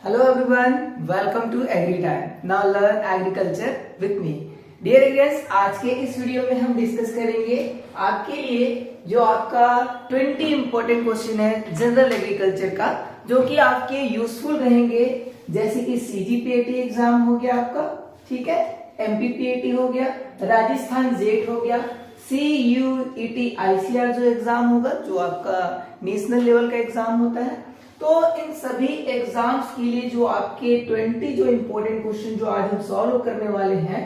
Hello everyone, welcome to Agri Time. Now learn agriculture with me. Dear guys, आज के इस video में हम डिस्कस करेंगे आपके लिए जो आपका 20 इंपॉर्टेंट क्वेश्चन है जनरल एग्रीकल्चर का, जो कि आपके यूजफुल रहेंगे। जैसे कि CGPAT एग्जाम हो गया आपका, ठीक है, MPPAT हो गया, राजस्थान जेट हो गया, CUET ICR जो एग्जाम होगा, जो आपका नेशनल लेवल का एग्जाम होता है। तो इन सभी एग्जाम्स के लिए जो आपके 20 जो इंपॉर्टेंट क्वेश्चन जो आज हम सॉल्व करने वाले हैं,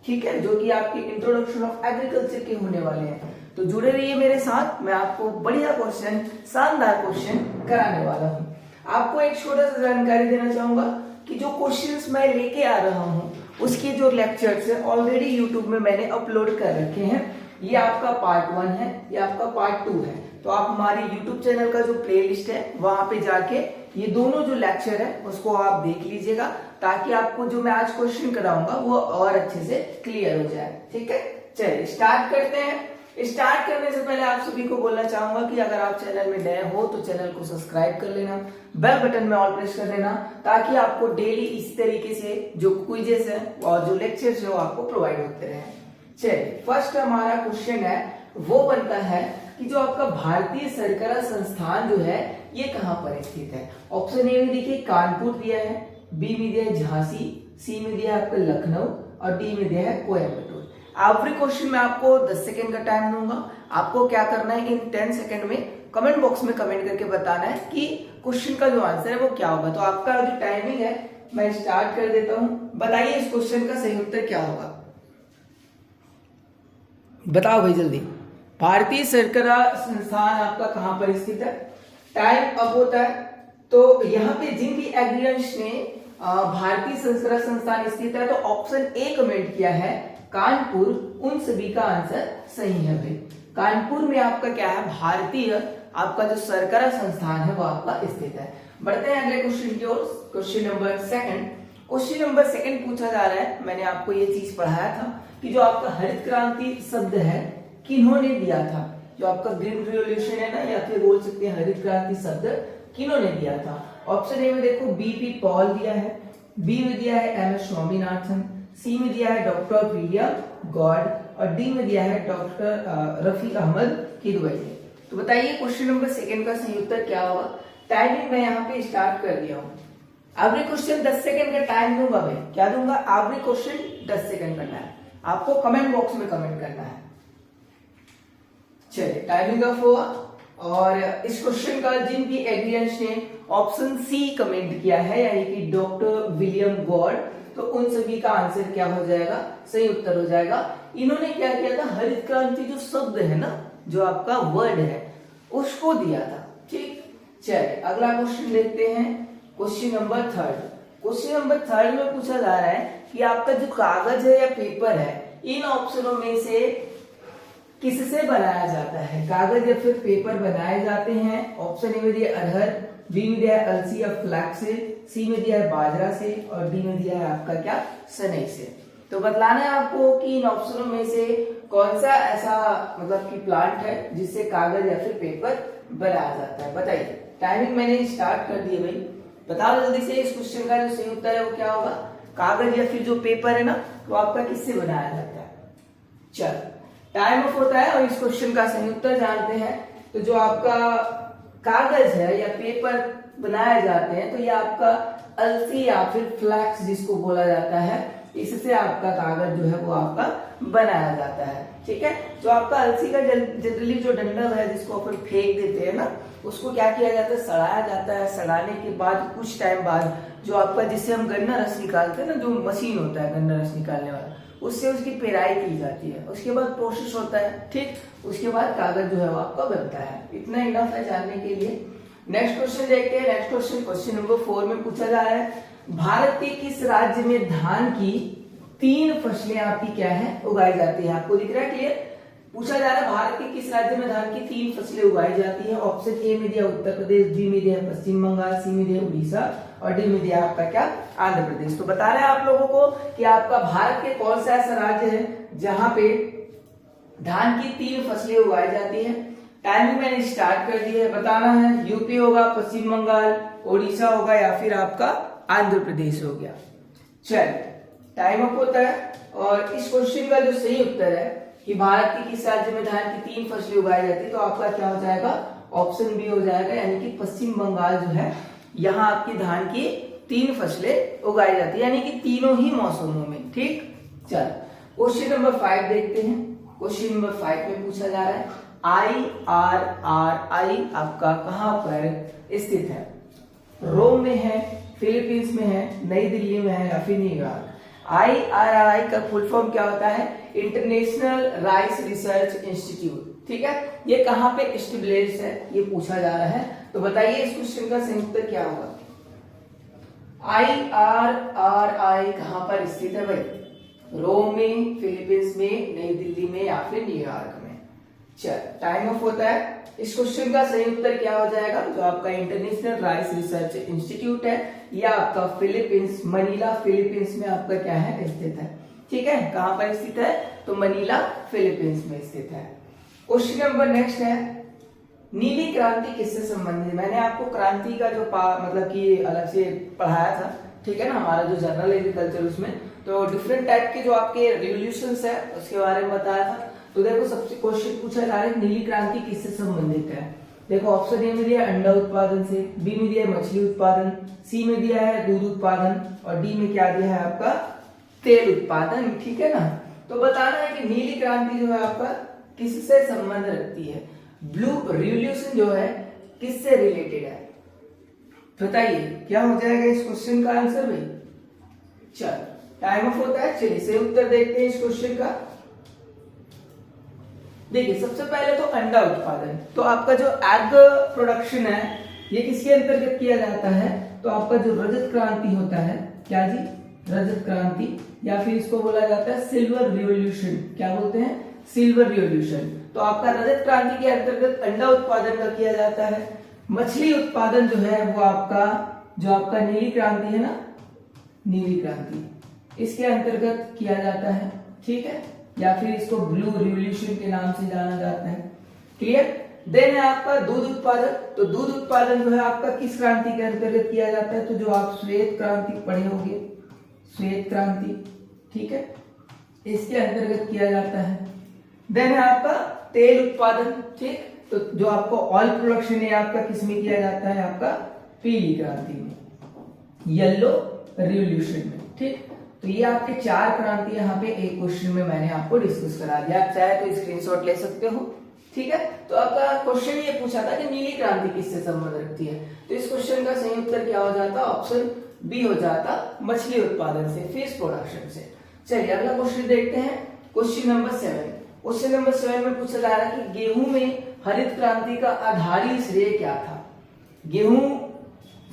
ठीक है, जो कि आपके इंट्रोडक्शन ऑफ एग्रीकल्चर के होने वाले हैं। तो जुड़े रहिए मेरे साथ, मैं आपको बढ़िया क्वेश्चन, शानदार क्वेश्चन कराने वाला हूं। आपको एक छोटा सा जानकारी देना चाहूंगा कि जो क्वेश्चंस मैं लेके आ रहा हूं उसके जो लेक्चर्स है ऑलरेडी यूट्यूब में मैंने अपलोड कर रखे हैं। ये आपका पार्ट 1 है, ये आपका पार्ट 2 है। तो आप हमारे YouTube चैनल का जो प्लेलिस्ट है वहां पे जाके ये दोनों जो लेक्चर है उसको आप देख लीजिएगा, ताकि आपको जो मैं आज क्वेश्चन कराऊंगा वो और अच्छे से क्लियर हो जाए। ठीक है, चलिए स्टार्ट करते हैं। स्टार्ट करने से पहले आप सभी को बोलना चाहूंगा कि अगर आप चैनल में नए हो तो चैनल को सब्सक्राइब कर लेना, बेल बटन में ऑल प्रेस कर लेना, ताकि आपको डेली इस तरीके से जो क्विजेस है और जो लेक्चर्स है वो आपको प्रोवाइड होते रहे। चलिए, फर्स्ट हमारा क्वेश्चन है वो बनता है कि जो आपका भारतीय सरकारी संस्थान जो है ये कहां पर स्थित है। ऑप्शन ए में देखिए कानपुर दिया है, बी में दिया है झांसी, सी में दिया है आपका लखनऊ और डी में दिया है कोयम्बटूर। एवरी क्वेश्चन में आपको 10 सेकंड का टाइम दूंगा। आपको क्या करना है, इन 10 सेकंड में कमेंट बॉक्स में कमेंट करके बताना है कि क्वेश्चन का जो आंसर है वो क्या होगा। तो आपका जो टाइमिंग है मैं स्टार्ट कर देता हूं। बताइए इस क्वेश्चन का सही उत्तर क्या होगा, बताओ भाई जल्दी। भारतीय सरकारी संस्थान आपका कहां पर स्थित है, टाइम अब होता है। तो यहाँ पे जिन भी एग्रीगेंट्स ने भारतीय सरकारी संस्थान स्थित है तो ऑप्शन ए कमेंट किया है कानपुर, उन सभी का आंसर सही है भाई। कानपुर में आपका क्या है, भारतीय आपका जो सरकारी संस्थान है वो आपका स्थित है। बढ़ते हैं अगले क्वेश्चन की ओर। Question number second. Question number second पूछा जा रहा है, मैंने आपको ये चीज पढ़ाया था कि जो आपका हरित क्रांति शब्द है किन्होंने दिया था। जो आपका ग्रीन रिवॉल्यूशन है ना, या फिर बोल सकते हैं हरित क्रांति शब्द किन्होंने दिया था। ऑप्शन ए में देखो BP पॉल दिया है, बी में दिया है MS स्वामीनाथन, सी में दिया है डॉक्टर विलियम गॉड और डी में दिया है डॉक्टर रफी अहमद किदवई। तो बताइए क्वेश्चन नंबर सेकंड का सही उत्तर क्या होगा। टाइमिंग मैं यहाँ पे स्टार्ट कर दिया हूँ। एवरी क्वेश्चन 10 सेकंड का टाइम दूंगा भाई, क्या दूंगा, एवरी क्वेश्चन 10 सेकंड का टाइम। आपको कमेंट बॉक्स में कमेंट करना है। चलिए, टाइमिंग ऑफ हुआ। और इस क्वेश्चन का जिन भी एग्रीगेंट्स ने ऑप्शन सी कमेंट किया है, यानी कि डॉक्टर विलियम गॉड, तो उन सभी का आंसर क्या हो जाएगा, सही उत्तर हो जाएगा। इन्होंने क्या किया था, हरित क्रांति जो शब्द है ना, जो आपका वर्ड है, उसको दिया था। ठीक, चलिए अगला क्वेश्चन देखते हैं। Question number third. Question number third में पूछा जा रहा है कि आपका जो कागज है या पेपर है, इन ऑप्शनों में से किससे बनाया जाता है। कागज या फिर पेपर बनाए जाते हैं। ऑप्शन ए में दिया अरहर, बी में दिया है अलसी या फ्लैक्स से, सी में दिया है बाजरा से और डी में दिया है आपका क्या, सनई से। तो बतलाना है आपको कि इन ऑप्शनों में से कौन सा ऐसा मतलब कि प्लांट है जिससे कागज या फिर पेपर बनाया जाता है। बताइए, टाइमिंग मैंने स्टार्ट कर दी भाई, बताओ जल्दी से इस क्वेश्चन का जो सही उत्तर है वो क्या होगा। कागज या फिर जो पेपर है ना, तो आपका किससे बनाया जाता है। चलो, टाइम ऑफ होता है और इस क्वेश्चन का सही उत्तर जानते हैं। तो जो आपका कागज है या पेपर बनाए जाते हैं, तो ये आपका अलसी या फिर फ्लैक्स जिसको बोला जाता है, इससे आपका कागज जो है वो आपका बनाया जाता है। ठीक है, जो आपका अलसी का जनरली जो डंडल है जिसको अपन फेंक देते हैं ना, उसको क्या किया जाता है, सड़ाया जाता है। सड़ाने के बाद कुछ टाइम बाद जो आपका, जिससे हम गन्ना रस निकालते हैं ना, जो मशीन होता है गन्ना रस निकालने वाला, उससे उसकी पेराई की जाती है। उसके बाद प्रोसेस होता है, ठीक, उसके बाद कागज जो है वो आपका बनता है। इतना इनफ है जानने के लिए। नेक्स्ट क्वेश्चन देखते हैं। नेक्स्ट क्वेश्चन, क्वेश्चन नंबर 4 में पूछा जा रहा है भारत के किस राज्य में धान की 3 फसलें आपकी क्या है, उगाई जाती है। आपको दिख रहा है क्लियर। पूछा जा रहा है भारत के किस राज्य में धान की 3 फसलें उगाई जाती है। ऑप्शन ए में दिया उत्तर प्रदेश, बी में दिया पश्चिम बंगाल, सी में दिया उड़ीसा और डी में दिया आपका क्या, आंध्र प्रदेश। तो बता रहे हैं आप लोगों को कि आपका भारत के कौन सा ऐसा राज्य है जहां पे धान की 3 फसलें उगाई जाती है। टाइमिंग मैंने स्टार्ट कर दी है, बताना है। यूपी होगा, पश्चिम बंगाल, उड़ीसा होगा या फिर आपका आंध्र प्रदेश हो गया। चल टाइम अप होता है और इस क्वेश्चन का जो सही उत्तर है कि भारत के किस राज्य में धान की 3 फसलें उगाई जाती है, तो आपका क्या हो जाएगा, ऑप्शन बी हो जाएगा, यानी कि पश्चिम बंगाल जो है यहाँ आपकी धान की 3 फसलें उगाई जाती है, यानी कि तीनों ही मौसमों में। ठीक, चल क्वेश्चन नंबर 5 देखते हैं। क्वेश्चन नंबर 5 में पूछा जा रहा है IRRI आपका कहां पर स्थित है, रोम में है, फिलीपींस में है, नई दिल्ली में है या फिर न्यूयॉर्क। IRRI का फुल फॉर्म क्या होता है, इंटरनेशनल राइस रिसर्च इंस्टीट्यूट। ठीक है, ये कहां पे एस्टेब्लिश है ये पूछा जा रहा है, तो बताइए इस क्वेश्चन का सही उत्तर क्या होगा। IRRI कहां पर स्थित है भाई, रोम में, फिलीपींस में, नई दिल्ली में या फिर न्यूयॉर्क में। चल टाइम ऑफ होता है। इस क्वेश्चन का सही उत्तर क्या हो जाएगा, जो आपका इंटरनेशनल राइस रिसर्च इंस्टीट्यूट है या आपका फिलीपींस, मनीला फिलीपींस में आपका क्या है स्थित है। ठीक है, कहां पर स्थित है, तो मनीला फिलीपींस में स्थित है। क्वेश्चन नंबर नेक्स्ट है, नीली क्रांति किससे संबंधित। मैंने आपको क्रांति का जो मतलब कि अलग से पढ़ाया था, ठीक है ना, हमारा जो जनरल एग्रीकल्चर, उसमें तो डिफरेंट टाइप के जो आपके रिवोल्यूशंस है उसके बारे में बताया था। तो देखो सबसे क्वेश्चन पूछा जा रहा है नीली क्रांति किससे संबंधित है। देखो ऑप्शन ए में दिया है अंडा उत्पादन से, बी में दिया है मछली उत्पादन, सी में दिया है दूध उत्पादन और डी में क्या दिया है आपका तेल उत्पादन। ठीक है ना, तो बताना है कि नीली क्रांति जो है आपका किससे संबंध रखती है, ब्लू रिवोल्यूशन जो है किससे रिलेटेड है। बताइए क्या हो जाएगा इस क्वेश्चन का आंसर भाई। चल टाइम ऑफ होता है, चलिए सही उत्तर देखते हैं इस क्वेश्चन का। देखिए सबसे पहले तो अंडा उत्पादन, तो आपका जो एग प्रोडक्शन है ये किसके अंतर्गत किया जाता है, तो आपका जो रजत क्रांति होता है, क्या जी, रजत क्रांति, या फिर इसको बोला जाता है सिल्वर रिवोल्यूशन। क्या बोलते हैं, सिल्वर रिवोल्यूशन। तो आपका रजत क्रांति के अंतर्गत अंडा उत्पादन का किया जाता है। मछली उत्पादन जो है वो आपका जो आपका नीली क्रांति है ना, नीली क्रांति, इसके अंतर्गत किया जाता है। ठीक है, या फिर इसको ब्लू रिवोल्यूशन के नाम से जाना जाता है। क्लियर। देन है आपका दूध उत्पादन, तो दूध उत्पादन जो है आपका किस क्रांति के अंतर्गत किया जाता है, तो जो आप श्वेत क्रांति पढ़े होंगे, श्वेत क्रांति, ठीक है, इसके अंतर्गत किया जाता है। देन है आपका तेल उत्पादन, ठीक, तो जो आपको ऑयल प्रोडक्शन है आपका किसमें किया जाता है, आपका पीली क्रांति में, येलो रिवोल्यूशन में। ठीक, तो ये आपके 4 क्रांति यहाँ पे एक क्वेश्चन में मैंने आपको डिस्कस करा दिया। आप चाहे तो स्क्रीनशॉट ले सकते हो। ठीक है, तो आपका क्वेश्चन ये पूछा था कि नीली क्रांति किससे संबंध रखती है, तो इस क्वेश्चन का सही उत्तर क्या हो जाता, ऑप्शन बी हो जाता, मछली उत्पादन से, फिश प्रोडक्शन से। चलिए अगला क्वेश्चन देखते हैं, क्वेश्चन नंबर 7। क्वेश्चन नंबर 7 में पूछा जा रहा है कि गेहूं में हरित क्रांति का आधारी श्रेय क्या था। गेहूं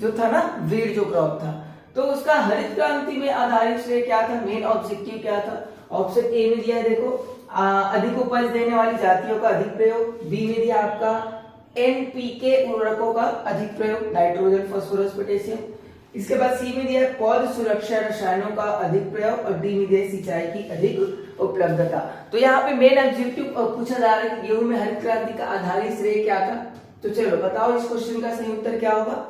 जो था ना, वीट जो क्रॉप था, तो उसका हरित क्रांति में आधारित श्रेय क्या था, मेन ऑब्जेक्टिव क्या था। ऑप्शन ए में दिया है देखो अधिक उपज देने वाली जातियों का अधिक प्रयोग, बी में दिया आपका एनपीके उर्वरकों का अधिक प्रयोग, नाइट्रोजन फास्फोरस पोटेशियम, इसके बाद सी में दिया है पौध सुरक्षा रसायनों का अधिक प्रयोग और डी में दिया है सिंचाई की अधिक उपलब्धता। तो यहाँ पे मेन ऑब्जेक्टिव पूछा जा रहा है कि गेहूं में हरित क्रांति का आधारित श्रेय क्या था। तो चलो बताओ इस क्वेश्चन का सही उत्तर क्या होगा।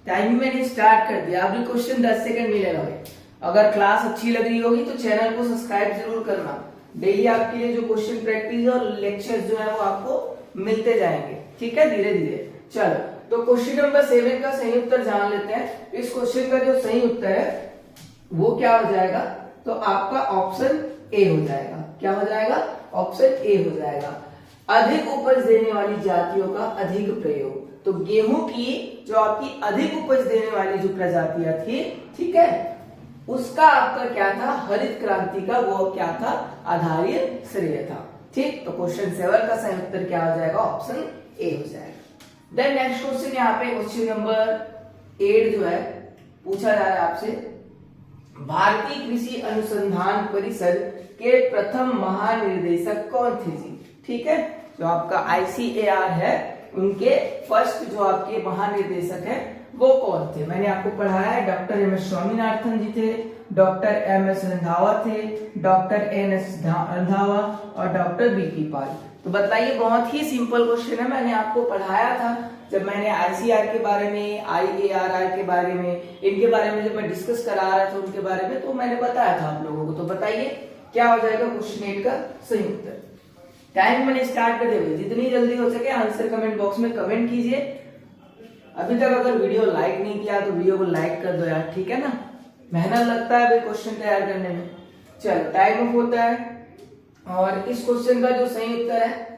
टाइम मैंने स्टार्ट कर दिया, अभी क्वेश्चन 10 सेकंड मिलेगा भाई। अगर क्लास अच्छी लग रही होगी तो चैनल को सब्सक्राइब जरूर करना। डेली आपके लिए जो क्वेश्चन प्रैक्टिस और लेक्चर्स जो है वो आपको मिलते जाएंगे, ठीक है, धीरे धीरे। चलो तो क्वेश्चन नंबर 7 का सही उत्तर जान लेते हैं। इस क्वेश्चन का जो सही उत्तर है वो क्या हो जाएगा, तो आपका ऑप्शन ए हो जाएगा। क्या हो जाएगा, ऑप्शन ए हो जाएगा, अधिक उपज देने वाली जातियों का अधिक प्रयोग। तो गेहूं की जो आपकी अधिक उपज देने वाली जो प्रजातियां थी, ठीक है, उसका आपका क्या था, हरित क्रांति का वो क्या था, आधारित श्रेय था। ठीक, तो क्वेश्चन 7 का सही उत्तर क्या हो जाएगा, ऑप्शन ए हो जाएगा। देन नेक्स्ट क्वेश्चन यहाँ पे क्वेश्चन नंबर 8 जो है पूछा जा रहा है आपसे, भारतीय कृषि अनुसंधान परिषद के प्रथम महानिर्देशक कौन थे जी। ठीक है, जो आपका ICAR है उनके फर्स्ट जो आपके महानिर्देशक है वो कौन थे। मैंने आपको पढ़ाया है, डॉक्टर MS स्वामीनाथन जी थे, डॉक्टर MS रंधावा थे, डॉक्टर NS रंधावा और डॉक्टर BP पाल। तो बताइए, बहुत ही सिंपल क्वेश्चन है, मैंने आपको पढ़ाया था जब मैंने आईसीआर के बारे में, आईएआरआर के बारे में, इनके बारे में जब मैं डिस्कस करा रहा था उनके बारे में, तो मैंने बताया था आप लोगों को। तो बताइए क्या हो जाएगा क्वेश्चन 8 का सही उत्तर। टाइम मैंने स्टार्ट कर दिया, जितनी जल्दी हो सके आंसर कमेंट बॉक्स में कमेंट कीजिए। अभी तक अगर वीडियो लाइक नहीं किया तो वीडियो को लाइक कर दो यार, ठीक है ना, मेहनत लगता है भाई क्वेश्चन तैयार करने में। चलो टाइम ऑफ होता है, और इस क्वेश्चन का जो सही उत्तर है,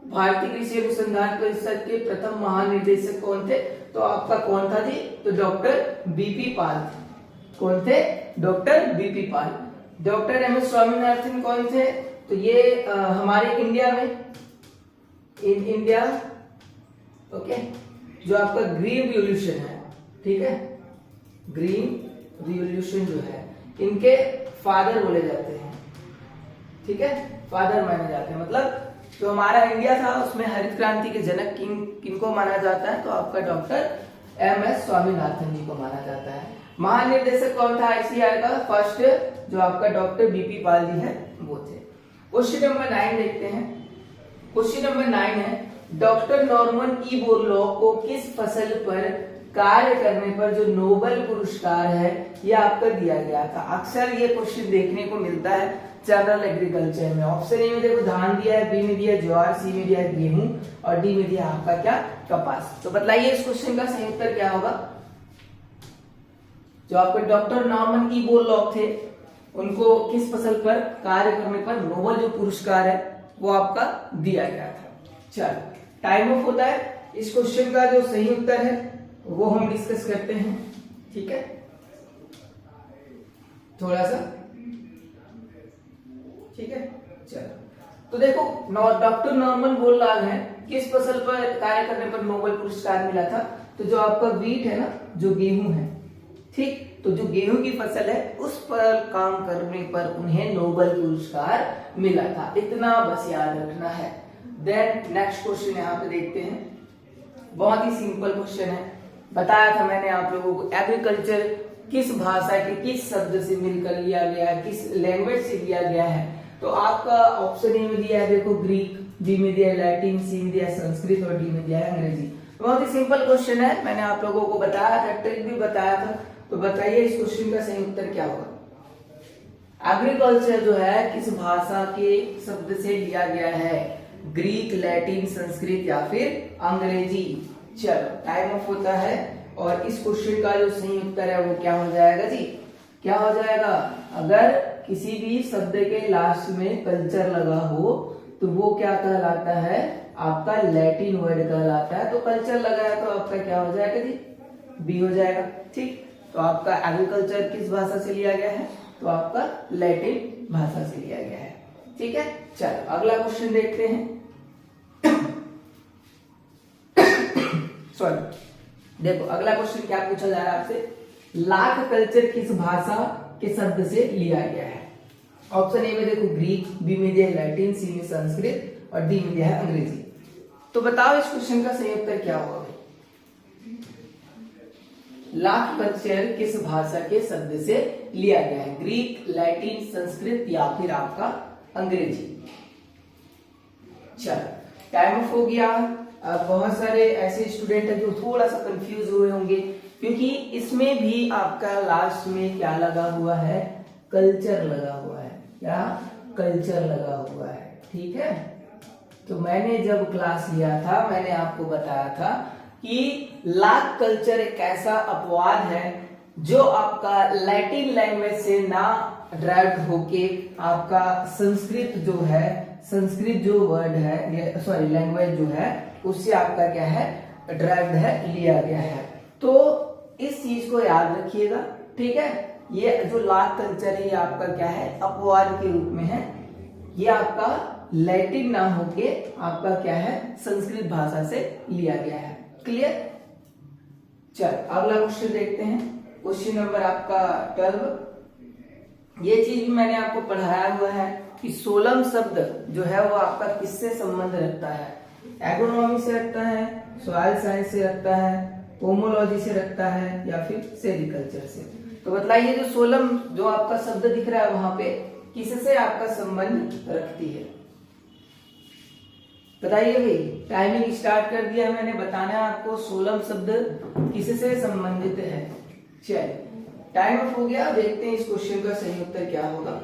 भारतीय कृषि अनुसंधान परिषद के प्रथम महानिदेशक कौन थे? तो आपका कौन था जी? तो डॉक्टर बीपी पाल। कौन थे? डॉक्टर बीपी पाल। डॉक्टर एम एस स्वामीनाथन कौन थे? तो ये हमारे इंडिया में, इन इंडिया, ओके, जो आपका ग्रीन रिवॉल्यूशन है, ठीक है, ग्रीन रिवॉल्यूशन जो है, इनके फादर बोले जाते हैं, ठीक है, फादर माने जाते हैं। मतलब जो हमारा इंडिया था उसमें हरित क्रांति के जनक किनको माना जाता है? तो आपका डॉक्टर एम एस स्वामीनाथन जी को माना जाता है। महानिदेशक कौन था आईसीआर का? फर्स्ट जो आपका डॉक्टर बीपी पाल जी है वो थे। क्वेश्चन नंबर 9 देखते हैं। क्वेश्चन नंबर 9 है, डॉक्टर नॉर्मन ई बोरलॉग को किस फसल पर कार्य करने पर जो नोबेल पुरस्कार है ये आपका दिया गया था? अक्सर ये क्वेश्चन देखने को मिलता है जनरल एग्रीकल्चर में। ऑप्शन ए में देखो धान दिया है, बी में दिया ज्वार, सी में दिया गेहूं, और डी में दिया आपका क्या? कपास। तो बताइए इस क्वेश्चन का सही उत्तर क्या होगा? जो आपके डॉक्टर नॉर्मन ई बोरलॉग थे, उनको किस फसल पर कार्य करने पर नोबेल जो पुरस्कार है वो आपका दिया गया था। चलो टाइम ऑफ होता है। इस क्वेश्चन का जो सही उत्तर है वो हम डिस्कस करते हैं, ठीक है, थोड़ा सा, ठीक है। चलो तो देखो, डॉक्टर नॉर्मन बोरलॉग है, किस फसल पर कार्य करने पर नोबेल पुरस्कार मिला था? तो जो आपका वीट है ना, जो गेहूं है, ठीक, तो जो गेहूं की फसल है उस पर काम करने पर उन्हें नोबेल पुरस्कार मिला था। इतना बस याद रखना है। देन नेक्स्ट क्वेश्चन यहाँ पे देखते हैं, बहुत ही सिंपल क्वेश्चन है। बताया था मैंने आप लोगों को, एग्रीकल्चर किस भाषा के किस शब्द से मिलकर लिया गया है, किस लैंग्वेज से लिया गया है? तो आपका ऑप्शन ए में दिया है देखो ग्रीक, बी में दिया है लैटिन, सी में दिया है संस्कृत, और डी में दिया है अंग्रेजी। बहुत ही सिंपल क्वेश्चन है, मैंने आप लोगों को बताया था, ट्रिक भी बताया था। तो बताइए इस क्वेश्चन का सही उत्तर क्या होगा? एग्रीकल्चर जो है किस भाषा के शब्द से लिया गया है? ग्रीक, लैटिन, संस्कृत या फिर अंग्रेजी? चलो टाइम ऑफ होता है, और इस क्वेश्चन का जो सही उत्तर है वो क्या हो जाएगा जी? क्या हो जाएगा? अगर किसी भी शब्द के लास्ट में कल्चर लगा हो तो वो क्या कहलाता है? आपका लैटिन वर्ड कहलाता है। तो कल्चर लगा है तो आपका क्या हो जाएगा जी? बी हो जाएगा, ठीक। तो आपका एग्रीकल्चर किस भाषा से लिया गया है? तो आपका लैटिन भाषा से लिया गया है, ठीक है। चलो अगला क्वेश्चन देखते हैं। सॉरी, देखो अगला क्वेश्चन क्या पूछा जा रहा है आपसे, लाख कल्चर किस भाषा के शब्द से लिया गया है? ऑप्शन ए में देखो ग्रीक, बी में दिया है लैटिन, सी में संस्कृत, और डी में दिया है अंग्रेजी। तो बताओ इस क्वेश्चन का सही उत्तर क्या होगा? लाख कल्चर किस भाषा के शब्द से लिया गया है? ग्रीक, लैटिन, संस्कृत या फिर आपका अंग्रेजी? चलो टाइम ऑफ हो गया। अब बहुत सारे ऐसे स्टूडेंट हैं जो थोड़ा सा कंफ्यूज हुए होंगे, क्योंकि इसमें भी आपका लास्ट में क्या लगा हुआ है? कल्चर लगा हुआ है। क्या? कल्चर लगा हुआ है, ठीक है। तो मैंने जब क्लास लिया था मैंने आपको बताया था कि लाख कल्चर एक ऐसा अपवाद है जो आपका लैटिन लैंग्वेज से ना ड्राइव होके आपका संस्कृत जो है, संस्कृत जो वर्ड है, सॉरी लैंग्वेज जो है, उससे आपका क्या है? ड्राइव्ड है, लिया गया है। तो इस चीज को याद रखिएगा, ठीक है। ये जो लाख कल्चर है ये आपका क्या है? अपवाद के रूप में है। ये आपका लैटिन ना होके आपका क्या है? संस्कृत भाषा से लिया गया है। क्लियर? चल अगला क्वेश्चन देखते हैं। क्वेश्चन नंबर आपका 12। ये चीज भी मैंने आपको पढ़ाया हुआ है कि सोलम शब्द जो है वो आपका किससे संबंध रखता है? एग्रोनॉमी से रखता है, सॉइल साइंस से रखता है, पोमोलॉजी से रखता है, या फिर सेरिकल्चर से? तो बताइए जो सोलम जो आपका शब्द दिख रहा है वहां पे किससे आपका संबंध रखती है? बताइए भाई, टाइमिंग स्टार्ट कर दिया मैंने। बताना है आपको सोलम शब्द किससे संबंधित है। चलिए टाइम अप हो गया। देखते हैं इस क्वेश्चन का सही उत्तर क्या होगा।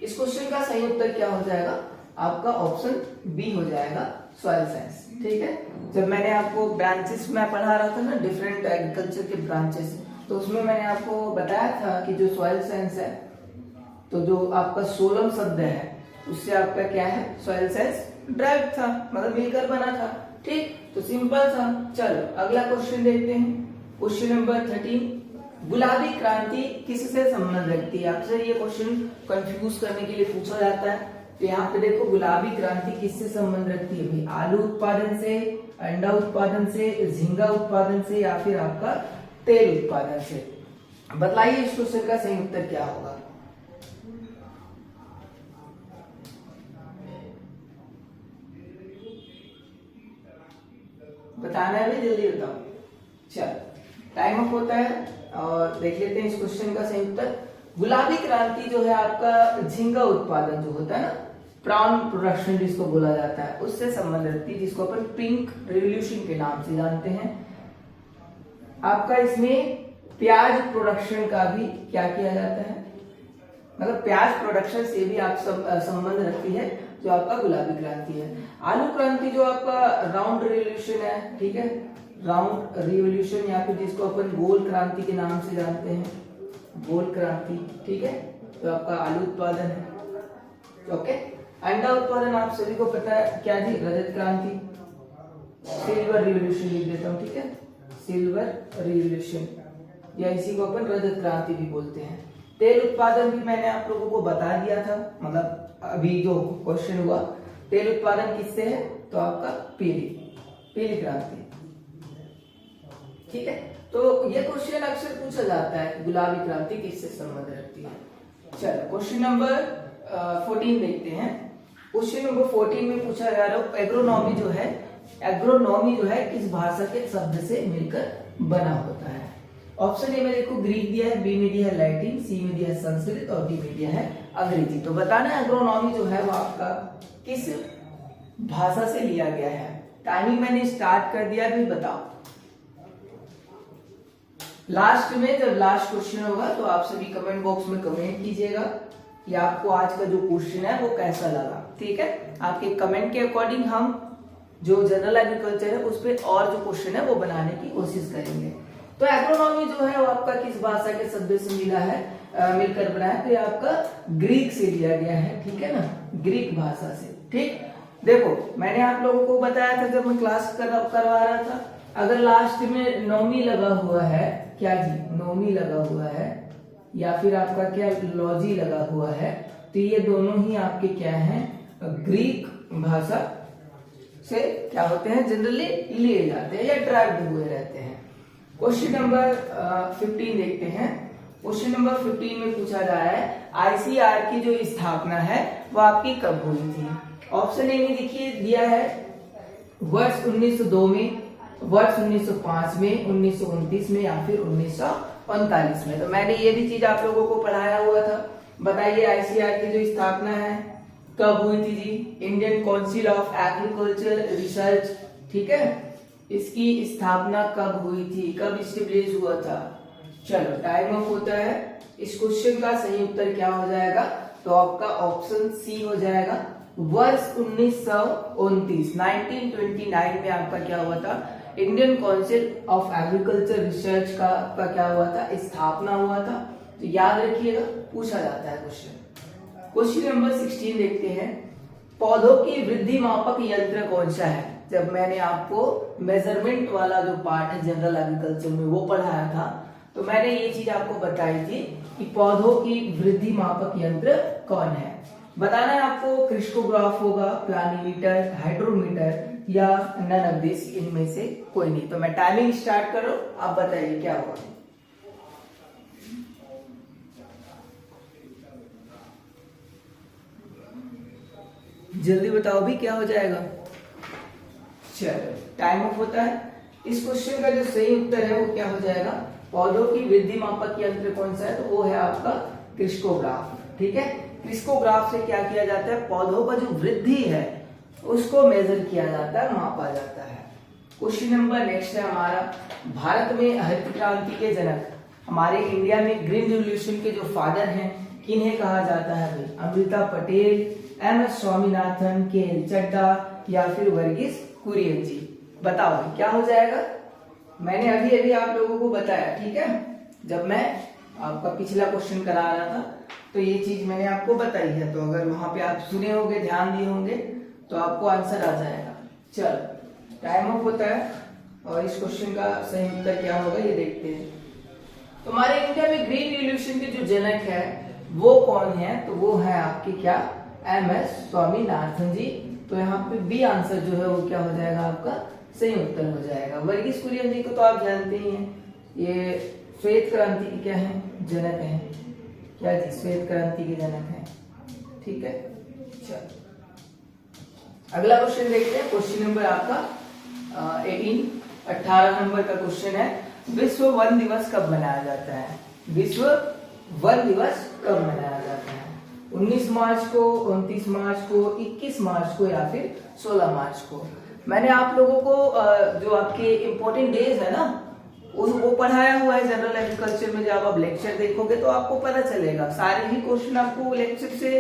इस क्वेश्चन का सही उत्तर क्या हो जाएगा आपका, ऑप्शन बी हो जाएगा, सॉइल साइंस। ठीक है, जब मैंने आपको ब्रांचेस में पढ़ा रहा था ना, डिफरेंट एग्रीकल्चर के ब्रांचेस, तो उसमें मैंने आपको बताया था कि जो सॉइल साइंस है, तो जो आपका सोलम शब्द है उससे आपका क्या है, सॉइल साइंस ड्राइव था, मतलब मिलकर बना था। ठीक, तो सिंपल था। चलो अगला क्वेश्चन देखते हैं। क्वेश्चन नंबर 13, गुलाबी क्रांति किससे संबंध रखती है। अक्सर ये क्वेश्चन कंफ्यूज करने के लिए पूछा जाता है। तो यहाँ पे देखो, गुलाबी क्रांति किससे संबंध रखती है भाई, आलू उत्पादन से, अंडा उत्पादन से, झींगा उत्पादन से, या फिर आपका तेल उत्पादन से। बताइए इस क्वेश्चन का सही उत्तर क्या होगा। बताना है भाई, जल्दी बताओ। चलो टाइम अप होता है और देख लेते हैं इस क्वेश्चन का सही उत्तर। गुलाबी क्रांति जो है आपका झींगा उत्पादन जो होता है ना, प्रॉन प्रोडक्शन जिसको बोला जाता है, उससे संबंध रखती है, जिसको अपन पिंक रिवॉल्यूशन के नाम से जानते हैं। आपका इसमें प्याज प्रोडक्शन का भी क्या किया जाता है, मतलब प्याज प्रोडक्शन से भी आप संबंध रखती है जो आपका गुलाबी क्रांति है। आलू क्रांति जो आपका राउंड रिवॉल्यूशन है, ठीक है, राउंड रिवॉल्यूशन, या फिर जिसको अपन गोल क्रांति के नाम से जानते हैं, गोल क्रांति। ठीक है, तो आपका आलू उत्पादन है। ओके, अंडा उत्पादन आप सभी को पता है क्या जी, रजत क्रांति, सिल्वर रिवॉल्यूशन लिख देता हूँ। ठीक है, सिल्वर रिवॉल्यूशन, या इसी को अपन रजत क्रांति भी बोलते हैं। तेल उत्पादन भी मैंने आप लोगों को बता दिया था, मतलब अभी जो क्वेश्चन हुआ, तेल उत्पादन किससे है, तो आपका पीली क्रांति। ठीक है, तो ये क्वेश्चन अक्सर पूछा जाता है कि गुलाबी क्रांति किससे संबंध रखती है। चलो क्वेश्चन नंबर 14 देखते हैं। क्वेश्चन नंबर 14 में पूछा जा रहा है, एग्रोनॉमी जो है, एग्रोनॉमी जो है किस भाषा के शब्द से मिलकर बना होता है। ऑप्शन ए में देखो ग्रीक दिया है, बी में दिया है लैटिन, सी में दिया है संस्कृत और डी में दिया है अंग्रेजी। तो बताना है एग्रोनॉमी जो है वो आपका किस भाषा से लिया गया है। टाइमिंग मैंने स्टार्ट कर दिया, भी बताओ। लास्ट में जब लास्ट क्वेश्चन होगा तो आप सभी कमेंट बॉक्स में कमेंट कीजिएगा कि आपको आज का जो क्वेश्चन है वो कैसा लगा। ठीक है, आपके कमेंट के अकॉर्डिंग हम जो जनरल एग्रीकल्चर है उस पर और जो क्वेश्चन है वो बनाने की कोशिश करेंगे। तो एग्रोनॉमी जो है वो आपका किस भाषा के शब्द से मिला है, मिलकर बना है, तो ये आपका ग्रीक से लिया गया है। ठीक है ना, ग्रीक भाषा से। ठीक, देखो मैंने आप लोगों को बताया था जब मैं क्लास करवा रहा था, अगर लास्ट में नोमी लगा हुआ है, क्या जी, नोमी लगा हुआ है, या फिर आपका क्या लॉजी लगा हुआ है, तो ये दोनों ही आपके क्या हैं, ग्रीक भाषा से क्या होते हैं, जनरली लिए जाते हैं या ड्राइव हुए रहते हैं। क्वेश्चन नंबर 15 देखते हैं। क्वेश्चन नंबर 15 में पूछा जा रहा है, आईसीआर की जो स्थापना है वो आपकी कब हुई थी। ऑप्शन ए में देखिए दिया है वर्ष 1902 में, वर्ष 1905 में, 1929 में, या फिर 1945 में। तो मैंने ये भी चीज आप लोगों को पढ़ाया हुआ था। बताइए आईसीआर की जो स्थापना है कब हुई थी जी, Indian council of agriculture research. ठीक है, इसकी स्थापना कब हुई थी, कब स्टेब्लिश हुआ था। चलो टाइम अप होता है। इस क्वेश्चन का सही उत्तर क्या हो जाएगा, तो आपका ऑप्शन सी हो जाएगा, वर्ष 1929, 1929 में आपका क्या हुआ था, Indian council of agriculture research का क्या हुआ था, स्थापना हुआ था। तो याद रखिएगा, पूछा जाता है क्वेश्चन। क्वेश्चन नंबर 16 देखते हैं, पौधों की वृद्धि मापक यंत्र कौन सा है। जब मैंने आपको मेजरमेंट वाला जो पार्ट है जनरल एग्रीकल्चर में वो पढ़ाया था, तो मैंने ये चीज आपको बताई थी कि पौधों की वृद्धि मापक यंत्र कौन है। बताना है आपको, क्रिस्टोग्राफ होगा, प्लानीमीटर, हाइड्रोमीटर, या नन ऑफ दिस, इनमें से कोई नहीं। तो मैं टाइमिंग स्टार्ट करो, आप बताइए क्या होगा। जल्दी बताओ भी क्या हो जाएगा। चलो टाइम अप होता है। इस क्वेश्चन का जो सही उत्तर है वो क्या हो जाएगा, पौधों की वृद्धि मापक यंत्र कौन सा है, तो वो है आपका क्रिस्टोग्राफ। ठीक है, क्रिस्टोग्राफ से क्या किया जाता है, पौधों का जो वृद्धि है उसको मेजर किया जाता है, मापा जाता है। क्वेश्चन नंबर नेक्स्ट है हमारा, भारत में हरित क्रांति के जनक, हमारे इंडिया में ग्रीन रिवॉल्यूशन के जो फादर हैं किन्हें कहा जाता है भाई? अमृता पटेल, एम.एस. स्वामीनाथन, के.एल. चड्डा या फिर वर्गीस कुरियन जी। बताओ भाई क्या हो जाएगा? मैंने अभी अभी आप लोगों को बताया, ठीक है, जब मैं आपका पिछला क्वेश्चन करा रहा था तो ये चीज मैंने आपको बताई है, तो अगर वहां पे आप सुने होंगे, ध्यान दिए होंगे तो आपको आंसर आ जाएगा। चलो टाइम अप होता है और इस क्वेश्चन का सही उत्तर क्या होगा ये देखते हैं। तो हमारे इंडिया में ग्रीन रिवॉल्यूशन के जो जनक है वो कौन है? तो वो है आपके क्या? एम.एस. स्वामीनाथन जी। तो यहाँ पे बी आंसर जो है वो क्या हो जाएगा? आपका सही उत्तर हो जाएगा। वर्गीस कुरियन जी को तो आप जानते ही हैं, ये श्वेत क्रांति के क्या है? जनक है। क्या जी? श्वेत क्रांति के जनक है, ठीक है। चलो अगला क्वेश्चन देखते हैं। क्वेश्चन नंबर आपका 18 नंबर का क्वेश्चन है, विश्व वन दिवस कब मनाया जाता है? विश्व वन दिवस कब मनाया जाता है? 19 मार्च को, 29 मार्च को, 21 मार्च को या फिर 16 मार्च को? मैंने आप लोगों को जो आपके इम्पोर्टेंट डेज है ना वो पढ़ाया हुआ है जनरल एग्रीकल्चर में। जब आप लेक्चर देखोगे तो आपको पता चलेगा, सारे ही क्वेश्चन आपको लेक्चर से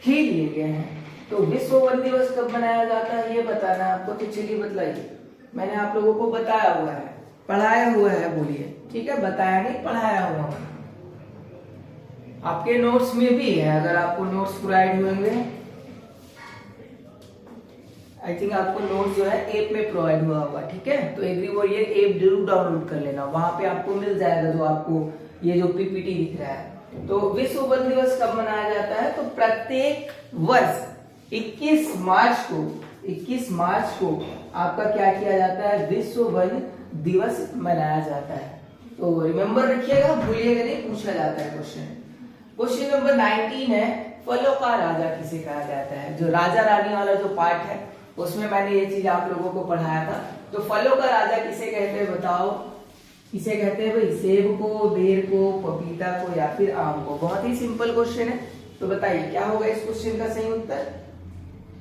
ही लिए गए हैं। तो विश्व वन दिवस कब मनाया जाता है ये बताना है आपको, तो चलिए बतलाइए। मैंने आप लोगों को बताया हुआ है, पढ़ाया हुआ है, बोलिए, ठीक है, बताया नहीं, पढ़ाया हुआ है। आपके नोट्स में भी है, अगर आपको नोट्स प्रोवाइड हुए, आई थिंक आपको नोट्स जो है ऐप में प्रोवाइड हुआ होगा, ठीक है। तो एग्री वॉरियर ऐप जरूर डाउनलोड कर लेना, वहां पे आपको मिल जाएगा जो आपको ये जो पीपीटी दिख रहा है। तो विश्व वन दिवस कब मनाया जाता है? तो प्रत्येक वर्ष 21 मार्च को आपका क्या किया जाता है? विश्व वन दिवस मनाया जाता है। तो रिमेम्बर रखिएगा, भूलिएगा नहीं, पूछा जाता है क्वेश्चन। क्वेश्चन नंबर 19 है, फलों का राजा किसे कहा जाता है? जो राजा रानी वाला जो पार्ट है उसमें मैंने ये चीज आप लोगों को पढ़ाया था। तो फलों का राजा किसे कहते हैं बताओ? किसे कहते हैं भाई? सेब को, बेर को, पपीता को या फिर आम को? बहुत ही सिंपल क्वेश्चन है, तो बताइए क्या होगा इस क्वेश्चन का सही उत्तर?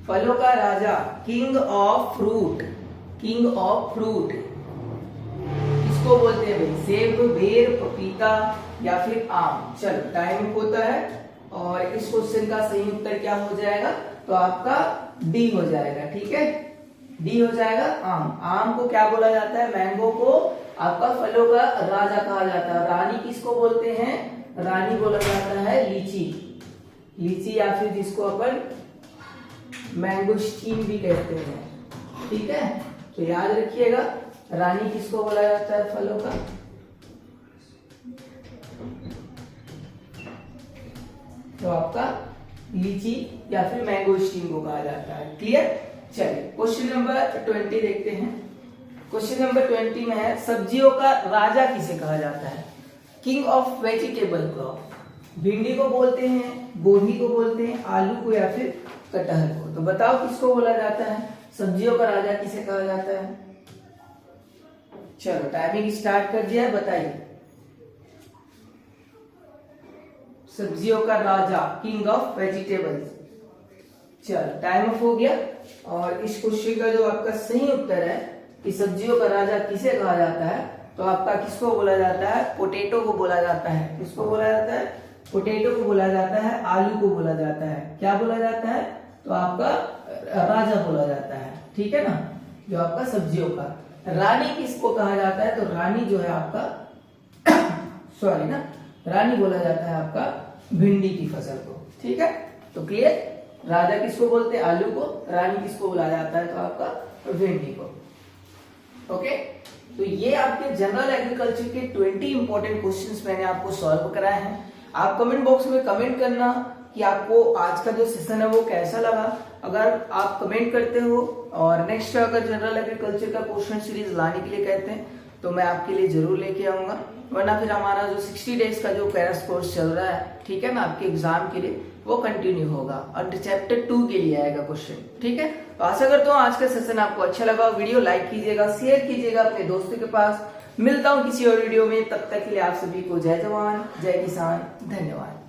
फलों का राजा, king of fruit, king of fruit किसको बोलते हैं भाई? सेब, बेर, पपीता या फिर आम? चलो टाइम होता है और इस क्वेश्चन का सही उत्तर क्या हो जाएगा? तो आपका डी हो जाएगा, ठीक है, डी हो जाएगा। आम, आम को क्या बोला जाता है? मैंगो को आपका फलों का राजा कहा जाता है। रानी किसको बोलते हैं? रानी बोला जाता है लीची, लीची या फिर जिसको अपन मैंगोस्टीन भी कहते हैं, ठीक है। तो याद रखिएगा, रानी किसको बोला जाता है फलों का? तो आपका लीची या फिर मैंगोस्टीन को कहा जाता है। क्लियर? चलिए क्वेश्चन नंबर 20 देखते हैं। क्वेश्चन नंबर 20 में है, सब्जियों का राजा किसे कहा जाता है? King of vegetable crop. भिंडी को बोलते हैं, गोभी को बोलते हैं, आलू को या फिर कटहल को? तो बताओ किसको बोला जाता है? सब्जियों का राजा किसे कहा जाता है? चलो टाइमिंग स्टार्ट कर दिया है, बताइए। सब्जियों का राजा, किंग ऑफ वेजिटेबल्स। चलो टाइम ऑफ हो गया और इस क्वेश्चन का जो आपका सही उत्तर है कि सब्जियों का राजा किसे कहा जाता है, तो आपका किसको बोला जाता है? पोटैटो को बोला जाता है। किसको बोला जाता है? पोटैटो को बोला जाता है, आलू को बोला जाता है। क्या बोला जाता है? तो आपका राजा बोला जाता है, ठीक है ना, जो आपका सब्जियों का। रानी किसको कहा जाता है? तो रानी जो है आपका सॉरी ना, रानी बोला जाता है आपका भिंडी की फसल को, ठीक है। तो क्लियर, राजा किसको बोलते हैं? आलू को। रानी किसको बोला जाता है? तो आपका भिंडी को। ओके, तो ये आपके जनरल एग्रीकल्चर के 20 इंपॉर्टेंट क्वेश्चंस मैंने आपको सॉल्व कराए हैं। आप कमेंट बॉक्स में कमेंट करना कि आपको आज का जो सेशन है वो कैसा लगा। अगर आप कमेंट करते हो और नेक्स्ट अगर जनरल एग्रीकल्चर का क्वेश्चन सीरीज लाने के लिए कहते हैं तो मैं आपके लिए जरूर लेके आऊंगा, वरना फिर हमारा जो 60 डेज का जो कैरस कोर्स चल रहा है, ठीक है ना, आपके एग्जाम के लिए वो कंटिन्यू होगा और चैप्टर 2 के लिए आएगा क्वेश्चन, ठीक है। तो आशा करता हूँ आज का सेशन आपको अच्छा लगा। वीडियो लाइक कीजिएगा, शेयर कीजिएगा अपने दोस्तों के पास। मिलता हूँ किसी और वीडियो में, तब तक के लिए आप सभी को जय जवान जय किसान, धन्यवाद।